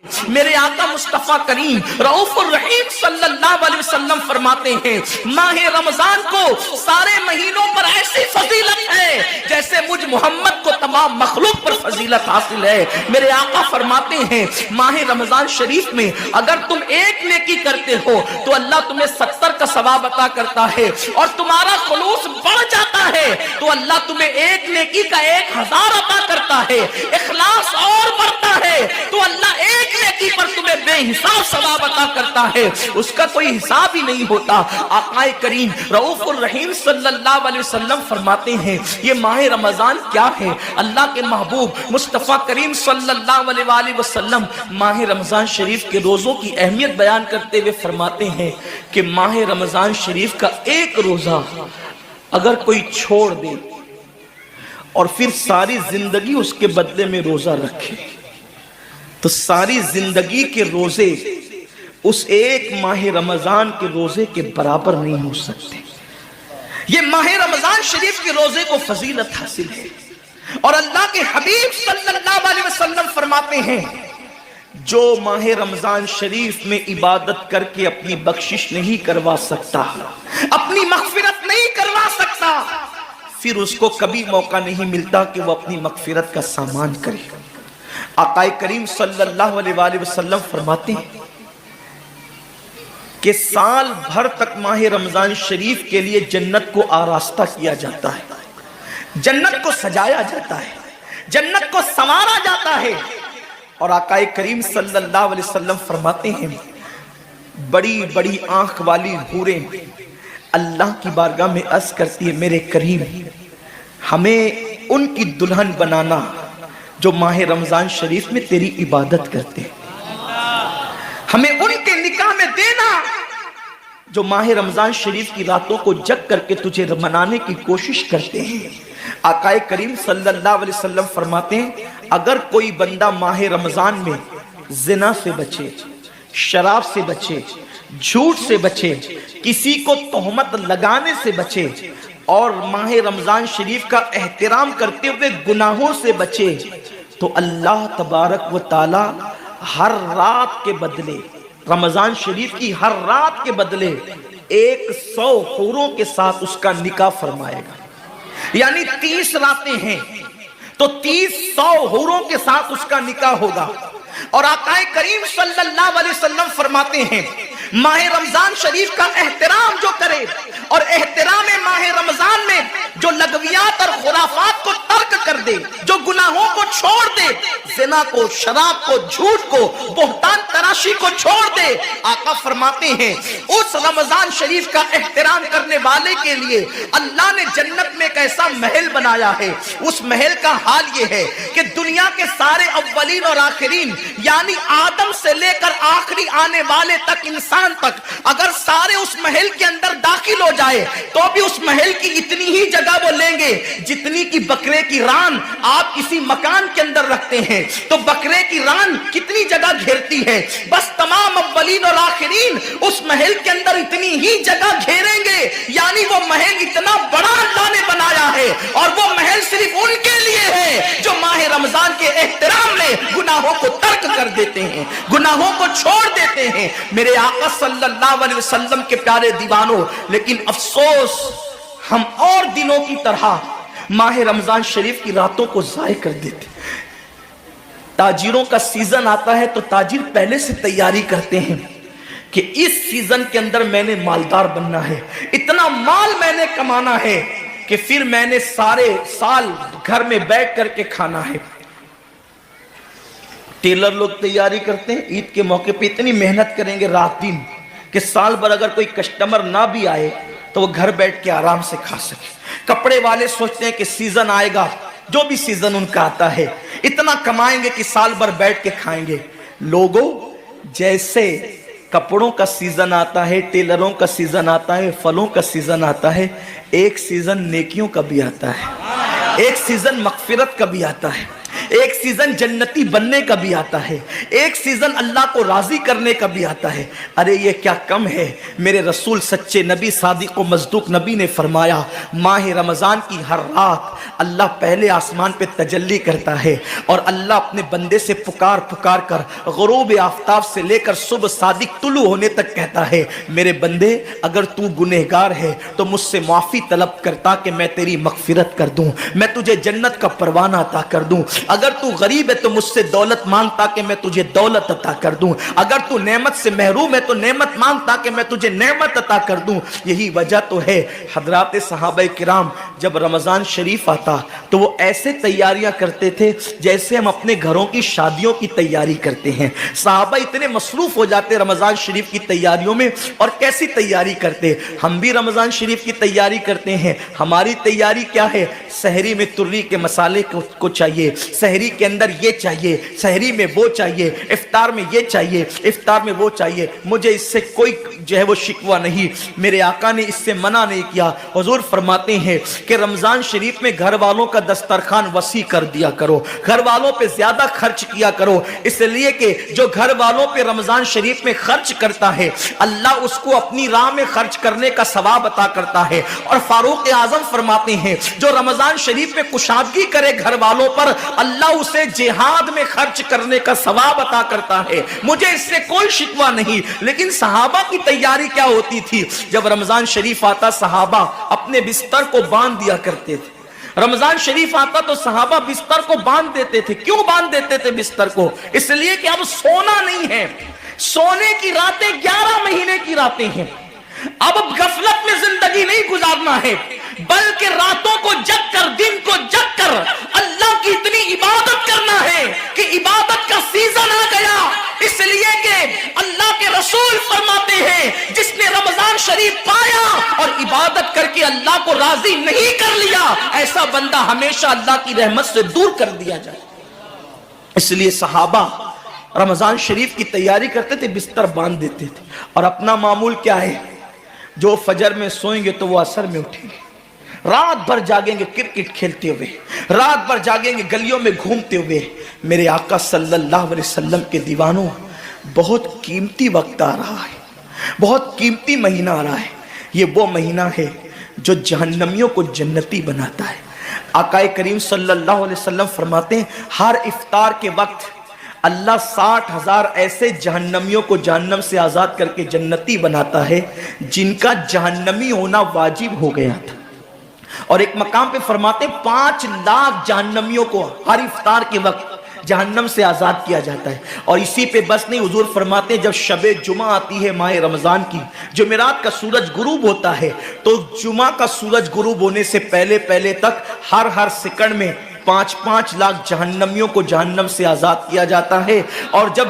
میرے آقا مصطفیٰ کریم رؤوف الرحیم صلی اللہ علیہ وسلم فرماتے ہیں ماہ رمضان کو سارے مہینوں پر ایسی فضیلت ہے جیسے مجھ محمد کو تمام مخلوق پر فضیلت حاصل ہے۔ میرے آقا فرماتے ہیں ماہ رمضان شریف میں اگر تم ایک نیکی کرتے ہو تو اللہ تمہیں 70 کا ثواب عطا کرتا ہے، اور تمہارا خلوص بڑھ جاتا ہے تو اللہ تمہیں ایک نیکی کا 1000 عطا کرتا ہے، اخلاص اور بڑھتا ہے تو اللہ ایک نیکی پر تمہیں بے حساب ثواب عطا کرتا ہے، اس کا کوئی حساب ہی نہیں ہوتا۔ آقا کریم رؤوف الرحیم صلی اللہ علیہ وسلم فرماتے ہیں یہ ماہ رمضان کیا ہے؟ اللہ کے محبوب مصطفیٰ کریم صلی اللہ علیہ وآلہ وسلم ماہ رمضان شریف کے روزوں کی اہمیت بیان کرتے ہوئے فرماتے ہیں کہ ماہ رمضان شریف کا ایک روزہ اگر کوئی چھوڑ دے اور پھر ساری زندگی اس کے بدلے میں روزہ رکھے تو ساری زندگی کے روزے اس ایک ماہ رمضان کے روزے کے برابر نہیں ہو سکتے۔ یہ ماہ رمضان شریف کے روزے کو فضیلت حاصل ہے، اور اللہ کے حبیب صلی اللہ علیہ وسلم فرماتے ہیں جو ماہ رمضان شریف میں عبادت کر کے اپنی بخشش نہیں کروا سکتا، اپنی مغفرت نہیں کروا سکتا، پھر اس کو کبھی موقع نہیں ملتا کہ وہ اپنی مغفرت کا سامان کرے۔ آقا کریم صلی اللہ علیہ وآلہ وسلم فرماتے ہیں کہ سال بھر تک ماہ رمضان شریف کے لیے جنت کو آراستہ کیا جاتا ہے، جنت کو سجایا جاتا ہے، جنت کو سنوارا جاتا ہے، اور آقا کریم صلی اللہ علیہ وسلم فرماتے ہیں بڑی بڑی آنکھ والی حوریں اللہ کی بارگاہ میں عرض کرتی ہے میرے کریم ہمیں ان کی دلہن بنانا جو ماہ رمضان شریف میں تیری عبادت کرتے ہیں، ہمیں ان کے نکاح میں دینا جو ماہ رمضان شریف کی راتوں کو جگ کر کے تجھے منانے کی کوشش کرتے ہیں۔ آقا کریم صلی اللہ علیہ وسلم فرماتے ہیں اگر کوئی بندہ ماہ رمضان میں زنا سے بچے، شراب سے بچے، جھوٹ سے بچے، کسی کو تہمت لگانے سے بچے، اور ماہ رمضان شریف کا احترام کرتے ہوئے گناہوں سے بچے، تو اللہ تبارک و تعالی ہر رات کے بدلے، رمضان شریف کی ہر رات کے بدلے 100 حوروں کے ساتھ اس کا نکاح فرمائے گا۔ یعنی 30 راتیں ہیں تو 100 حوروں کے ساتھ اس کا نکاح ہوگا۔ اور آقا کریم صلی اللہ علیہ وسلم فرماتے ہیں ماہ رمضان شریف کا احترام جو کرے اور احترام ماہ رمضان میں جو لغویات اور خرافات کو ترک کر دے، جو گناہوں کو چھوڑ دے، زنا کو، شراب کو، جھوٹ کو، بہتان تراشی کو چھوڑ دے، آقا فرماتے ہیں اس رمضان شریف کا احترام کرنے والے کے لیے اللہ نے جنت میں ایک ایسا محل بنایا ہے۔ اس محل کا حال یہ ہے کہ دنیا کے سارے اولین اور آخرین یعنی آدم سے لے کر آخری آنے والے تک، انسان تک، اگر سارے اس محل کے اندر داخل ہو جائے تو بھی اس محل کی اتنی ہی جگہ وہ لیں گے جتنی کی بکرے کی ران آپ کسی مکان کے اندر رکھتے ہیں، تو بکرے کی ران کتنی جگہ گھیرتی ہے، بس تمام اولین اور آخرین اس محل کے اندر اتنی ہی جگہ گھیریں گے، یعنی وہ محل اتنا بڑا اللہ نے بنایا ہے، اور وہ محل صرف ان کے لیے ہے جو ماہ رمضان کے احترام میں گناہوں کو ترک کر دیتے ہیں، گناہوں کو چھوڑ دیتے ہیں۔ میرے آقا صلی اللہ علیہ وسلم کے پیارے دیوانوں، لیکن افسوس ہم اور دنوں کی طرح ماہ رمضان شریف کی راتوں کو ضائع کر دیتے۔ تاجروں کا سیزن آتا ہے تو تاجر پہلے سے تیاری کرتے ہیں کہ اس سیزن کے اندر میں نے مالدار بننا ہے، اتنا مال میں نے کمانا ہے کہ پھر میں نے سارے سال گھر میں بیٹھ کر کے کھانا ہے۔ ٹیلر لوگ تیاری کرتے ہیں عید کے موقع پہ اتنی محنت کریں گے رات دن کہ سال بھر اگر کوئی کسٹمر نہ بھی آئے تو وہ گھر بیٹھ کے آرام سے کھا سکے۔ کپڑے والے سوچتے ہیں کہ سیزن آئے گا، جو بھی سیزن ان کا آتا ہے اتنا کمائیں گے کہ سال بھر بیٹھ کے کھائیں گے۔ لوگوں جیسے کپڑوں کا سیزن آتا ہے، ٹیلروں کا سیزن آتا ہے، پھلوں کا سیزن آتا ہے، ایک سیزن نیکیوں کا بھی آتا ہے، ایک سیزن مغفرت کا بھی آتا ہے، ایک سیزن جنتی بننے کا بھی آتا ہے، ایک سیزن اللہ کو راضی کرنے کا بھی آتا ہے۔ ارے یہ کیا کم ہے، میرے رسول سچے نبی صادق و مصدوق نبی نے فرمایا ماہ رمضان کی ہر رات اللہ پہلے آسمان پہ تجلی کرتا ہے اور اللہ اپنے بندے سے پکار پکار کر غروب آفتاب سے لے کر صبح صادق طلوع ہونے تک کہتا ہے میرے بندے اگر تو گنہگار ہے تو مجھ سے معافی طلب کرتا کہ میں تیری مغفرت کر دوں، میں تجھے جنت کا پروانہ عطا کر دوں۔ اگر تو غریب ہے تو مجھ سے دولت مانگتا کہ میں تجھے دولت عطا کر دوں، اگر تو نعمت سے محروم ہے تو نعمت مانگتا کہ میں تجھے نعمت عطا کر دوں۔ یہی وجہ تو ہے حضرات صحابہ کرام جب رمضان شریف آتا تو وہ ایسے تیاریاں کرتے تھے جیسے ہم اپنے گھروں کی شادیوں کی تیاری کرتے ہیں۔ صحابہ اتنے مصروف ہو جاتے رمضان شریف کی تیاریوں میں، اور کیسی تیاری کرتے؟ ہم بھی رمضان شریف کی تیاری کرتے ہیں۔ ہماری تیاری کیا ہے؟ سحری میں تری کے مسالے کو چاہیے، سحری کے اندر یہ چاہیے، سحری میں وہ چاہیے، افطار میں یہ چاہیے، افطار میں وہ چاہیے۔ مجھے اس سے کوئی جو ہے وہ شکوہ نہیں، میرے آقا نے اس سے منع نہیں کیا۔ حضور فرماتے ہیں کہ رمضان شریف میں گھر والوں کا دسترخوان وسیع کر دیا کرو، گھر والوں پہ زیادہ خرچ کیا کرو، اس لیے کہ جو گھر والوں پہ رمضان شریف میں خرچ کرتا ہے اللہ اس کو اپنی راہ میں خرچ کرنے کا ثواب عطا کرتا ہے۔ اور فاروق اعظم فرماتے ہیں جو رمضان شریف میں کشادگی کرے گھر والوں پر اللہ اسے جہاد میں خرچ کرنے کا ثواب عطا کرتا ہے۔ مجھے اس سے کوئی شکوہ نہیں، لیکن صحابہ کی تیاری کیا ہوتی تھی؟ جب رمضان شریف آتا صحابہ اپنے بستر کو باندھ دیا کرتے تھے۔ رمضان شریف آتا تو صحابہ بستر کو باندھ دیتے تھے۔ کیوں باندھ دیتے تھے بستر کو؟ اس لیے کہ اب سونا نہیں ہے، سونے کی راتیں 11 مہینے کی راتیں ہیں، اب غفلت میں زندگی نہیں گزارنا ہے، بلکہ راتوں کو جگ کر دن کو جگ کر اللہ کی اتنی عبادت کرنا ہے کہ عبادت کا سیزن آ گیا۔ اس لیے کہ اللہ کے رسول فرماتے ہیں جس نے رمضان شریف پایا اور عبادت کر کے اللہ کو راضی نہیں کر لیا ایسا بندہ ہمیشہ اللہ کی رحمت سے دور کر دیا جائے۔ اس لیے صحابہ رمضان شریف کی تیاری کرتے تھے، بستر باندھ دیتے تھے، اور اپنا معمول کیا ہے؟ جو فجر میں سوئیں گے تو وہ عصر میں اٹھیں گے، رات بھر جاگیں گے کرکٹ کھیلتے ہوئے، رات بھر جاگیں گے گلیوں میں گھومتے ہوئے۔ میرے آقا صلی اللہ علیہ وسلم کے دیوانوں، بہت قیمتی وقت آ رہا ہے، بہت قیمتی مہینہ آ رہا ہے۔ یہ وہ مہینہ ہے جو جہنمیوں کو جنتی بناتا ہے۔ آقا کریم صلی اللہ علیہ وسلم فرماتے ہیں ہر افطار کے وقت اللہ 60,000 ایسے جہنمیوں کو جہنم سے آزاد کر کے جنتی بناتا ہے جن کا جہنمی ہونا واجب ہو گیا تھا۔ اور ایک مقام پہ فرماتے 5 لاکھ جہنمیوں کو ہر افطار کے وقت جہنم سے آزاد کیا جاتا ہے۔ اور اسی پہ بس نہیں، حضور فرماتے ہیں جب شب جمعہ آتی ہے ماہ رمضان کی، جمعرات کا سورج غروب ہوتا ہے، تو جمعہ کا سورج غروب ہونے سے پہلے پہلے تک ہر سیکنڈ میں 5 لاکھ جہنمیوں کو جہنم سے آزاد کیا جاتا ہے۔ اور جب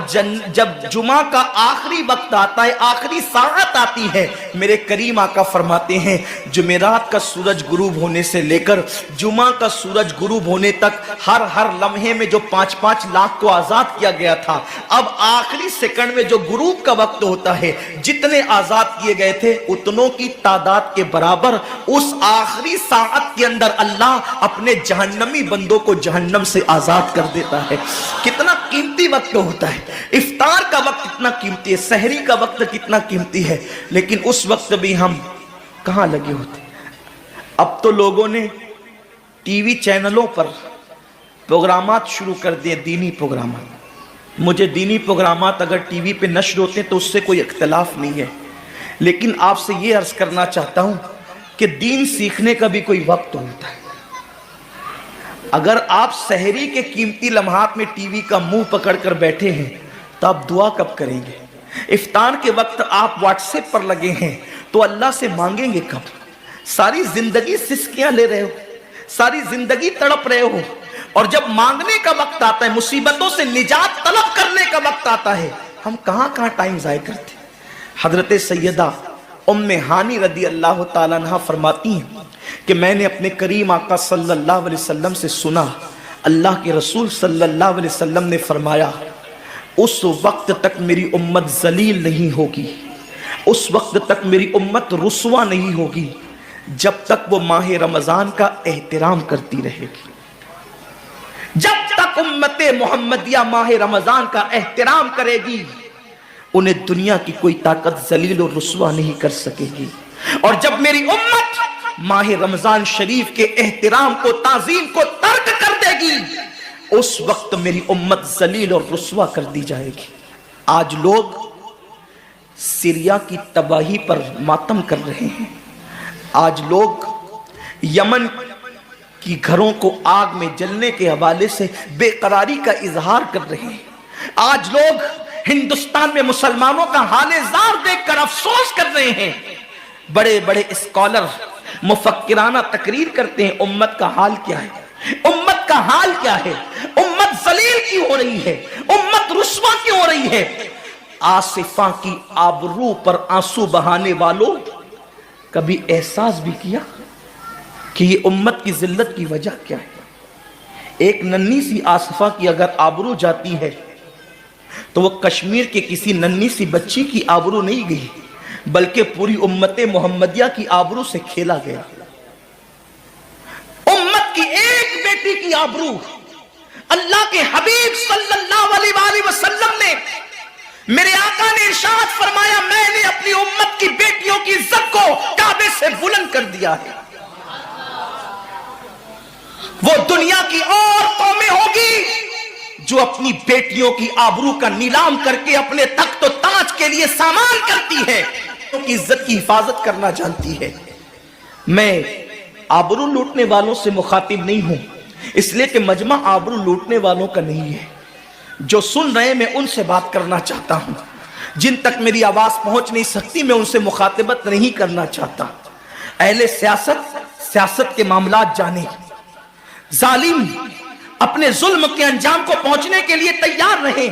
جمعہ کا آخری وقت آتا ہے، آخری ساعت آتی ہے، میرے کریم آقا فرماتے ہیں جمعرات کا سورج غروب ہونے سے لے کر جمعہ کا سورج غروب ہونے تک ہر لمحے میں جو 5 لاکھ کو آزاد کیا گیا تھا، اب آخری سیکنڈ میں جو غروب کا وقت ہوتا ہے جتنے آزاد کیے گئے تھے اتنوں کی تعداد کے برابر اس آخری ساعت کے اندر اللہ اپنے جہنمی بندوں کو جہنم سے آزاد کر دیتا ہے۔ کتنا قیمتی وقت ہوتا ہے، افطار کا وقت کتنا قیمتی ہے، سحری کا وقت کتنا قیمتی ہے، لیکن اس وقت بھی ہم کہاں لگے ہوتے ہیں؟ اب تو لوگوں نے ٹی وی چینلوں پر پروگرامات شروع کر دیے، دینی پروگرامات۔ مجھے دینی پروگرامات اگر ٹی وی پہ نشر ہوتے ہیں تو اس سے کوئی اختلاف نہیں ہے، لیکن آپ سے یہ عرض کرنا چاہتا ہوں کہ دین سیکھنے کا بھی کوئی وقت ہوتا ہے۔ اگر آپ سحری کے قیمتی لمحات میں ٹی وی کا منہ پکڑ کر بیٹھے ہیں تو آپ دعا کب کریں گے؟ افطار کے وقت آپ واٹس ایپ پر لگے ہیں تو اللہ سے مانگیں گے کب؟ ساری زندگی سسکیاں لے رہے ہو، ساری زندگی تڑپ رہے ہو، اور جب مانگنے کا وقت آتا ہے، مصیبتوں سے نجات طلب کرنے کا وقت آتا ہے، ہم کہاں ٹائم ضائع کرتے ہیں۔ حضرت سیدہ ام ہانی رضی اللہ تعالیٰ عنہ فرماتی ہیں کہ میں نے اپنے کریم آقا صلی اللہ علیہ وسلم سے سنا، اللہ کے رسول صلی اللہ علیہ وسلم نے فرمایا اس وقت تک میری امت ذلیل نہیں ہوگی، اس وقت تک میری امت رسوا نہیں ہوگی جب تک وہ ماہ رمضان کا احترام کرتی رہے گی، جب تک تک امت محمدیہ ماہ رمضان کا احترام کرے گی انہیں دنیا کی کوئی طاقت ذلیل و رسوا نہیں کر سکے گی. اور جب میری امت ماہ رمضان شریف کے احترام کو تعظیم کو ترک کر دے گی اس وقت میری امت ذلیل اور رسوا کر دی جائے گی. آج لوگ سیریا کی تباہی پر ماتم کر رہے ہیں. آج لوگ یمن کی گھروں کو آگ میں جلنے کے حوالے سے بے قراری کا اظہار کر رہے ہیں. آج لوگ ہندوستان میں مسلمانوں کا حال زار دیکھ کر افسوس کر رہے ہیں. بڑے بڑے اسکالر مفکرانہ تقریر کرتے ہیں امت کا حال کیا ہے, امت کا حال کیا ہے, امت ذلیل کیوں ہو رہی ہے, امت رسوا کیوں ہو رہی ہے. آصفہ کی آبرو پر آنسو بہانے والوں کبھی احساس بھی کیا کہ یہ امت کی ذلت کی وجہ کیا ہے. ایک ننھی سی آصفہ کی اگر آبرو جاتی ہے تو وہ کشمیر کے کسی ننھی سی بچی کی آبرو نہیں گئی بلکہ پوری امت محمدیہ کی آبرو سے کھیلا گیا. امت کی ایک بیٹی کی آبرو اللہ کے حبیب صلی اللہ علیہ وآلہ وسلم نے, میرے آقا نے ارشاد فرمایا میں نے اپنی امت کی بیٹیوں کی عزت کو کعبے سے بلند کر دیا ہے. وہ دنیا کی اور قومیں ہوگی جو اپنی بیٹیوں کی آبرو کا نیلام کر کے اپنے تخت و تاج کے لیے سامان کرتی ہے, ان کی عزت کی حفاظت کرنا جانتی ہے. میں آبرو لوٹنے والوں سے مخاطب نہیں ہوں اس لیے کہ مجمع آبرو لوٹنے والوں کا نہیں ہے. جو سن رہے میں ان سے بات کرنا چاہتا ہوں, جن تک میری آواز پہنچ نہیں سکتی میں ان سے مخاطبت نہیں کرنا چاہتا. اہل سیاست کے معاملات جانے, ظالم اپنے ظلم کے انجام کو پہنچنے کے لیے تیار رہے,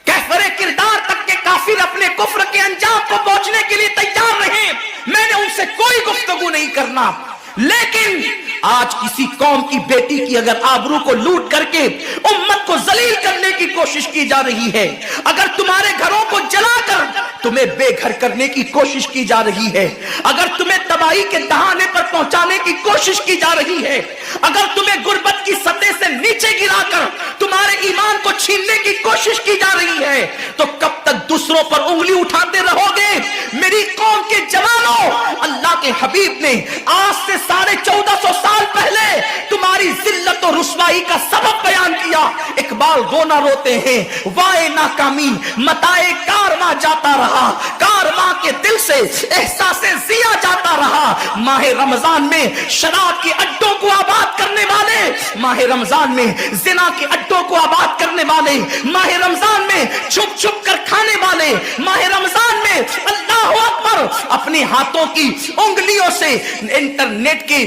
کفر کردار تک کے کافر اپنے کفر کے انجام کو پہنچنے کے لیے تیار رہے. میں نے ان سے کوئی گفتگو نہیں کرنا, لیکن آج کسی قوم کی بیٹی کی اگر آبرو کو لوٹ کر کے امت کو ذلیل کرنے کی کوشش کی جا رہی ہے, اگر تمہارے گھروں کو جلا کر تمہیں بے گھر کرنے کی کوشش کی جا رہی ہے, اگر تمہیں تباہی کے دہانے پر پہنچانے کی کوشش کی جا رہی ہے, اگر تمہیں غربت کی سطح سے نیچے گرا کر تمہارے ایمان کو چھیننے کی کوشش کی جا رہی ہے, تو کب تک دوسروں پر انگلی اٹھاتے رہو گے؟ میری قوم کے جوانوں, اللہ کے حبیب نے آج سے 1450 سال پہلے تمہاری ذلت و رسوائی کا سبب بیان کیا. اقبال رونا روتے ہیں وائے ناکامی متائے کارواں جاتا رہا, کارواں کے دل سے احساس ضیا جاتا رہا. ماہ رمضان میں شراب کے اڈوں کو آباد کرنے والے, ماہ رمضان میں زنا کے اڈوں کو آباد کرنے والے, ماہ رمضان میں چھپ چھپ کر کھانے والے, ماہ رمضان میں اللہ اکبر اپنے ہاتھوں کی انگلیوں سے انٹرنیٹ کی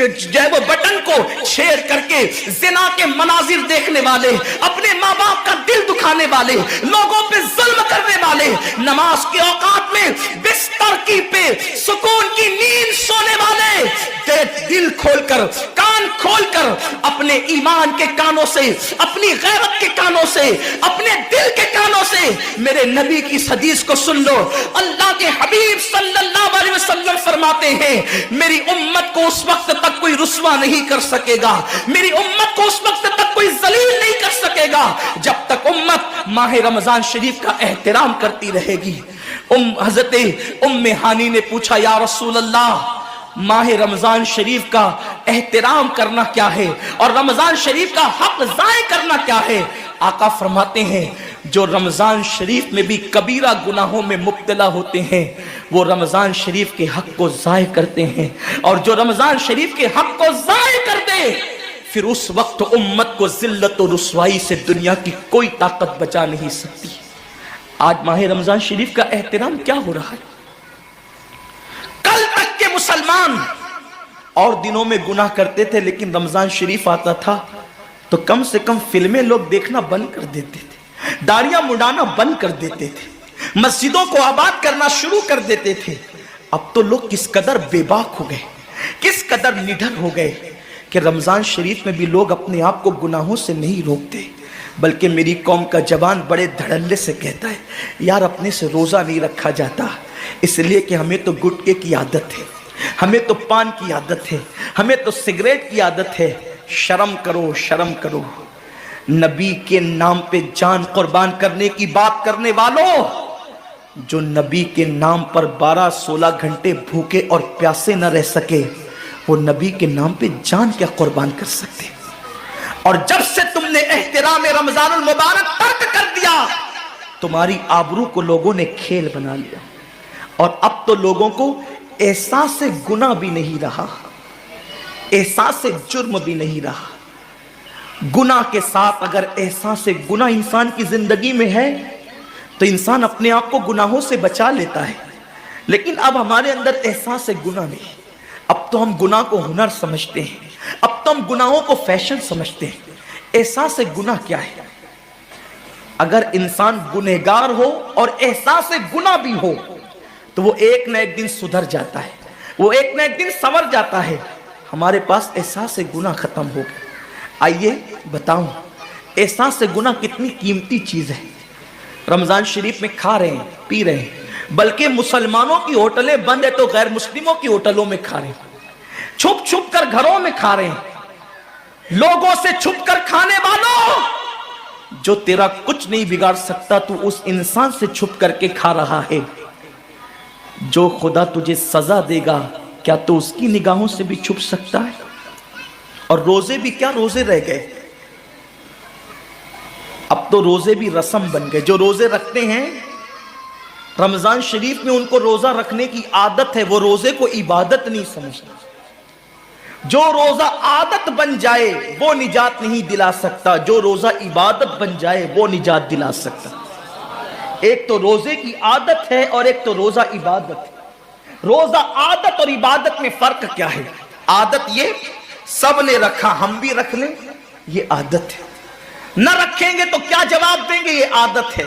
جو ہے وہ بٹن کو چھیڑ کر کے زنا کے مناظر دیکھنے والے, اپنے ماں باپ کا دل دکھانے والے, لوگوں پہ ظلم کرنے والے, نماز کے اوقات میں بستر کی پہ سکون کی نیند سونے والے, دل کھول کر کان کھول کر اپنے ایمان کے کانوں سے, اپنی غیرت کے کانوں سے, اپنے دل کے کانوں سے میرے نبی کی اس حدیث کو سن لو. اللہ کے حبیب صلی اللہ علیہ وسلم فرماتے ہیں میری امت کو اس وقت تک کوئی رسوا نہیں کر سکے گا, میری امت کو اس وقت تک کوئی ذلیل نہیں کر سکے گا جب تک امت ماہ رمضان شریف کا احترام کرتی رہے گی. حضرت ام ہانی نے پوچھا یا رسول اللہ ماہ رمضان شریف کا احترام کرنا کیا ہے اور رمضان شریف کا حق ضائع کرنا کیا ہے؟ آقا فرماتے ہیں جو رمضان شریف میں بھی کبیرہ گناہوں میں مبتلا ہوتے ہیں وہ رمضان شریف کے حق کو ضائع کرتے ہیں, اور جو رمضان شریف کے حق کو ضائع کر دے پھر اس وقت امت کو ذلت و رسوائی سے دنیا کی کوئی طاقت بچا نہیں سکتی. آج ماہ رمضان شریف کا احترام کیا ہو رہا ہے؟ کل تک کے مسلمان اور دنوں میں گناہ کرتے تھے, لیکن رمضان شریف آتا تھا تو کم سے کم فلمیں لوگ دیکھنا بند کر دیتے تھے, داڑیاں مڈانا بند کر دیتے تھے, مسجدوں کو آباد کرنا شروع کر دیتے تھے. اب تو لوگ کس قدر بے باک ہو گئے, کس قدر نڈر ہو گئے کہ رمضان شریف میں بھی لوگ اپنے آپ کو گناہوں سے نہیں روکتے, بلکہ میری قوم کا جوان بڑے دھڑلے سے کہتا ہے یار اپنے سے روزہ نہیں رکھا جاتا اس لیے کہ ہمیں تو گٹکے کی عادت ہے, ہمیں تو پان کی عادت ہے, ہمیں تو سگریٹ کی عادت ہے. شرم کرو, شرم کرو. نبی کے نام پہ جان قربان کرنے کی بات کرنے والوں، جو نبی کے نام پر 12-16 گھنٹے بھوکے اور پیاسے نہ رہ سکے، وہ نبی کے نام پہ جان کیا قربان کر سکتے؟ اور جب سے تم نے احترام رمضان المبارک ترک کر دیا، تمہاری آبرو کو لوگوں نے کھیل بنا لیا، اور اب تو لوگوں کو احساس گناہ بھی نہیں رہا، احساس جرم بھی نہیں رہا۔ گناہ کے ساتھ اگر احساس گناہ انسان کی زندگی میں ہے تو انسان اپنے آپ کو گناہوں سے بچا لیتا ہے، لیکن اب ہمارے اندر احساس گناہ نہیں۔ اب تو ہم گناہ کو ہنر سمجھتے ہیں، اب تو ہم گناہوں کو فیشن سمجھتے ہیں۔ احساس گناہ کیا ہے؟ اگر انسان گنہگار ہو اور احساس گناہ بھی ہو تو وہ ایک نہ ایک دن سدھر جاتا ہے، وہ ایک نہ ایک دن سنور جاتا ہے۔ ہمارے پاس احساس گناہ ختم ہو گیا۔ آئیے بتاؤں احساس گناہ کتنی قیمتی چیز ہے۔ رمضان شریف میں کھا رہے ہیں، پی رہے ہیں، بلکہ مسلمانوں کی ہوٹلیں بند ہے تو غیر مسلموں کی ہوٹلوں میں کھا رہے ہیں، چھپ چھپ کر گھروں میں کھا رہے ہیں۔ لوگوں سے چھپ کر کھانے والوں، جو تیرا کچھ نہیں بگاڑ سکتا تو اس انسان سے چھپ کر کے کھا رہا ہے۔ جو خدا تجھے سزا دے گا کیا تو اس کی نگاہوں سے بھی چھپ سکتا ہے؟ اور روزے بھی کیا روزے رہ گئے، اب تو روزے بھی رسم بن گئے۔ جو روزے رکھتے ہیں رمضان شریف میں، ان کو روزہ رکھنے کی عادت ہے، وہ روزے کو عبادت نہیں سمجھتے۔ جو روزہ عادت بن جائے وہ نجات نہیں دلا سکتا، جو روزہ عبادت بن جائے وہ نجات دلا سکتا۔ ایک تو روزے کی عادت ہے اور ایک تو روزہ عبادت ہے۔ روزہ عادت اور عبادت میں فرق کیا ہے؟ عادت یہ سب نے رکھا ہم بھی رکھ لیں، یہ عادت ہے۔ نہ رکھیں گے تو کیا جواب دیں گے، یہ عادت ہے۔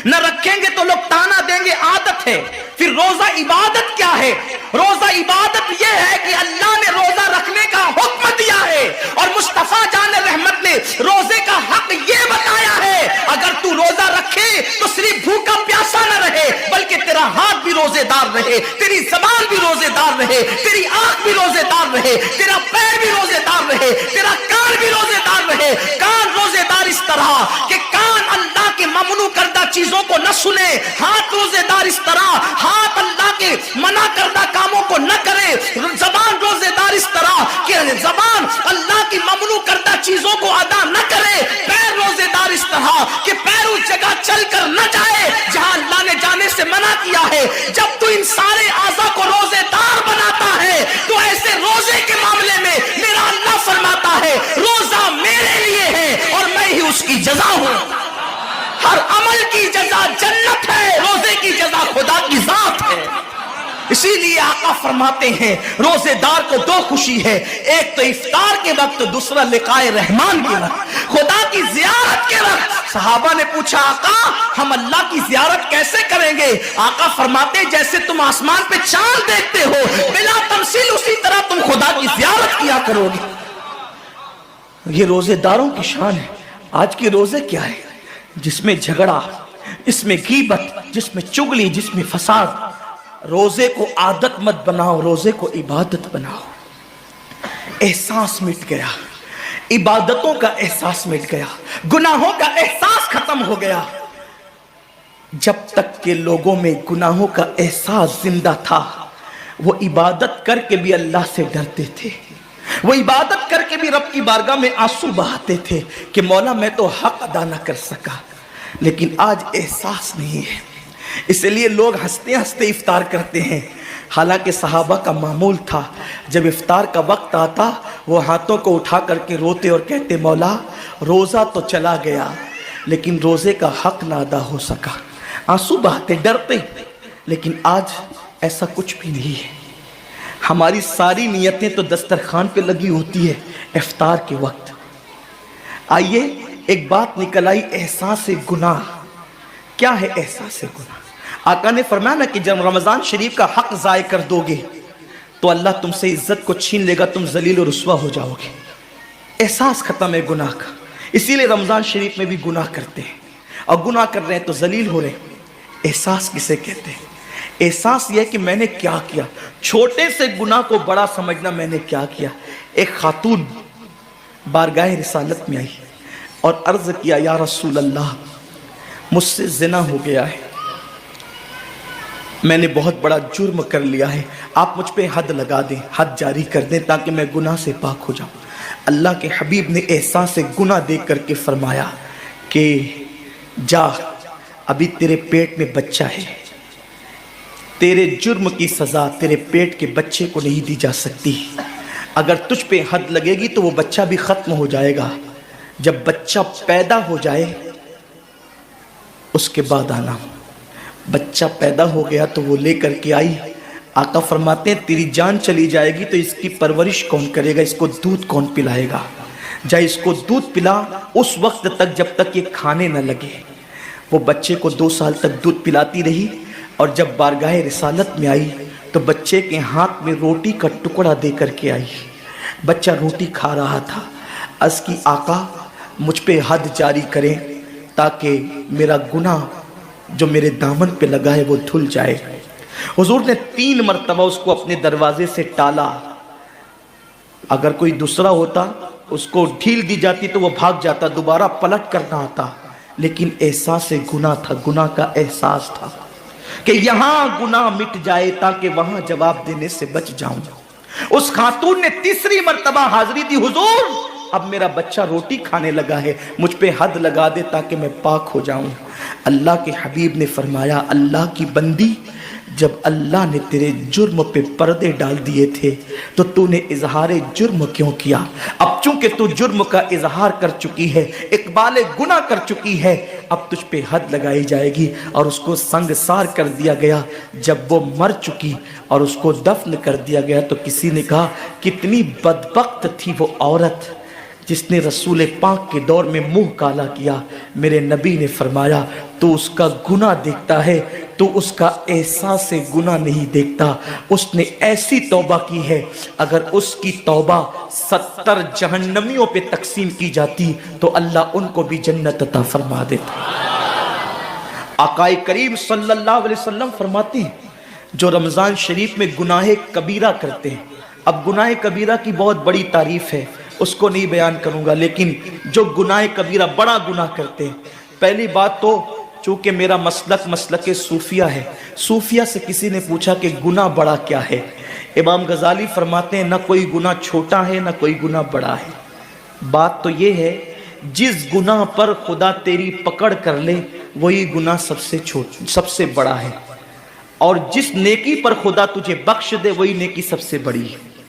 نہ رکھیں گے تو لوگ تانا دیں گے، عادت ہے۔ پھر روزہ عبادت کیا ہے؟ روزہ عبادت یہ ہے کہ اللہ نے روزہ رکھنے کا حکم دیا ہے اور مصطفیٰ جان رحمت نے روزے کا حق یہ بتایا ہے، اگر تو روزہ رکھے تو صرف بھوکا پیاسا نہ رہے، بلکہ تیرا ہاتھ بھی روزے دار رہے، تیری زبان بھی روزے دار رہے، تیری آنکھ بھی روزے دار رہے، تیرا پیر بھی روزے دار رہے، تیرا کان بھی روزے دار رہے۔ کان روزے دار اس طرح کہ کان اللہ کے ممنوع کردہ چیزوں کو نہ سنے، ہاتھ روزے دار اس طرح ہاتھ اللہ کے منع کردہ کاموں کو نہ کرے، زبان روزے دار اس طرح کہ زبان اللہ کی ممنوع کردہ چیزوں کو ادا نہ کرے، پیر روزے دار اس طرح کہ پیر اس جگہ چل کر نہ جائے جہاں اللہ نے جانے سے منع کیا ہے۔ جب تو ان سارے اعضاء کو روزے دار بناتا ہے تو ایسے روزے کے معاملے میں میرا اللہ فرماتا ہے روزہ میرے لیے ہے اور میں ہی اس کی جزا ہوں۔ ہر عمل کی جزا جنت ہے، روزے کی جزا خدا کی ذات ہے۔ اسی لیے آقا فرماتے ہیں روزے دار کو دو خوشی ہے، ایک تو افطار کے وقت، دوسرا لقائے رحمان کے وقت، خدا کی زیارت کے وقت۔ صحابہ نے پوچھا آقا ہم اللہ کی زیارت کیسے کریں گے؟ آقا فرماتے ہیں جیسے تم آسمان پہ چاند دیکھتے ہو بلا تمثیل، اسی طرح تم خدا کی زیارت کیا کرو گے۔ یہ روزے داروں کی شان ہے۔ آج کے روزے کیا ہے؟ جس میں جھگڑا، جس میں غیبت، جس میں چگلی، جس میں فساد۔ روزے کو عادت مت بناؤ، روزے کو عبادت بناؤ۔ احساس مٹ گیا، عبادتوں کا احساس مٹ گیا، گناہوں کا احساس ختم ہو گیا۔ جب تک کہ لوگوں میں گناہوں کا احساس زندہ تھا وہ عبادت کر کے بھی اللہ سے ڈرتے تھے، وہ عبادت کر کے بھی رب کی بارگاہ میں آنسو بہاتے تھے کہ مولا میں تو حق ادا نہ کر سکا۔ لیکن آج احساس نہیں ہے، اس لیے لوگ ہنستے ہنستے افطار کرتے ہیں۔ حالانکہ صحابہ کا معمول تھا جب افطار کا وقت آتا وہ ہاتھوں کو اٹھا کر کے روتے اور کہتے مولا روزہ تو چلا گیا لیکن روزے کا حق نہ ادا ہو سکا، آنسو بہاتے، ڈرتے۔ لیکن آج ایسا کچھ بھی نہیں ہے۔ ہماری ساری نیتیں تو دسترخوان پہ لگی ہوتی ہے افطار کے وقت۔ آئیے ایک بات نکل آئی، احساس گناہ۔ کیا ہے احساس گناہ؟ آقا نے فرمایا نا کہ جب رمضان شریف کا حق ضائع کر دو گے تو اللہ تم سے عزت کو چھین لے گا، تم ذلیل و رسوا ہو جاؤ گے۔ احساس ختم ہے گناہ کا، اسی لیے رمضان شریف میں بھی گناہ کرتے ہیں، اور گناہ کر رہے ہیں تو ذلیل ہو رہے ہیں۔ احساس کسے کہتے ہیں؟ احساس یہ کہ میں نے کیا کیا، چھوٹے سے گناہ کو بڑا سمجھنا میں نے کیا کیا۔ ایک خاتون بارگاہ رسالت میں آئی، اور عرض کیا یا رسول اللہ مجھ سے زنا ہو گیا ہے، میں نے بہت بڑا جرم کر لیا ہے، آپ مجھ پہ حد لگا دیں، حد جاری کر دیں تاکہ میں گناہ سے پاک ہو جاؤں۔ اللہ کے حبیب نے احساس گناہ دیکھ کر کے فرمایا کہ جا، ابھی تیرے پیٹ میں بچہ ہے، تیرے جرم کی سزا تیرے پیٹ کے بچے کو نہیں دی جا سکتی، اگر تجھ پہ حد لگے گی تو وہ بچہ بھی ختم ہو جائے گا، جب بچہ پیدا ہو جائے اس کے بعد آنا۔ بچہ پیدا ہو گیا تو وہ لے کر کے آئی، آقا فرماتے ہیں تیری جان چلی جائے گی تو اس کی پرورش کون کرے گا، اس کو دودھ کون پلائے گا، جا اس کو دودھ پلا اس وقت تک جب تک یہ کھانے نہ لگے۔ وہ بچے کو 2 سال تک دودھ پلاتی رہی، اور جب بارگاہ رسالت میں آئی تو بچے کے ہاتھ میں روٹی کا ٹکڑا دے کر کے آئی، بچہ روٹی کھا رہا تھا، عرض کی آقا مجھ پہ حد جاری کریں تاکہ میرا گناہ جو میرے دامن پہ لگا ہے وہ دھل جائے۔ حضور نے 3 مرتبہ اس کو اپنے دروازے سے ٹالا، اگر کوئی دوسرا ہوتا اس کو ڈھیل دی جاتی تو وہ بھاگ جاتا، دوبارہ پلٹ کرنا آتا، لیکن احساس گناہ تھا، گناہ کا احساس تھا کہ یہاں گناہ مٹ جائے تاکہ وہاں جواب دینے سے بچ جاؤں۔ اس خاتون نے 3 مرتبہ حاضری دی، حضور اب میرا بچہ روٹی کھانے لگا ہے، مجھ پہ حد لگا دے تاکہ میں پاک ہو جاؤں۔ اللہ کے حبیب نے فرمایا اللہ کی بندی، جب اللہ نے تیرے جرم پہ پردے ڈال دیے تھے تو تو نے اظہار جرم کیوں کیا؟ اب چونکہ تو جرم کا اظہار کر چکی ہے، اقبال گناہ کر چکی ہے، اب تجھ پہ حد لگائی جائے گی۔ اور اس کو سنگسار کر دیا گیا۔ جب وہ مر چکی اور اس کو دفن کر دیا گیا تو کسی نے کہا کتنی بدبخت تھی وہ عورت جس نے رسول پاک کے دور میں منہ کالا کیا۔ میرے نبی نے فرمایا تو اس کا گناہ دیکھتا ہے، تو اس کا احساس گناہ نہیں دیکھتا۔ اس نے ایسی توبہ کی ہے، اگر اس کی توبہ 70 جہنمیوں پہ تقسیم کی جاتی تو اللہ ان کو بھی جنت عطا فرما دیتا۔ آقا کریم صلی اللہ علیہ وسلم فرماتے ہیں جو رمضان شریف میں گناہ کبیرہ کرتے ہیں، اب گناہ کبیرہ کی بہت بڑی تعریف ہے، اس کو نہیں بیان کروں گا، لیکن جو گناہ کبیرہ بڑا گناہ کرتے ہیں، پہلی بات تو چونکہ میرا مسلک صوفیہ ہے، صوفیہ سے کسی نے پوچھا کہ گناہ بڑا کیا ہے؟ امام غزالی فرماتے ہیں نہ کوئی گناہ چھوٹا ہے نہ کوئی گناہ بڑا ہے، بات تو یہ ہے جس گناہ پر خدا تیری پکڑ کر لے وہی گناہ سب سے بڑا ہے، اور جس نیکی پر خدا تجھے بخش دے وہی نیکی سب سے بڑی ہے۔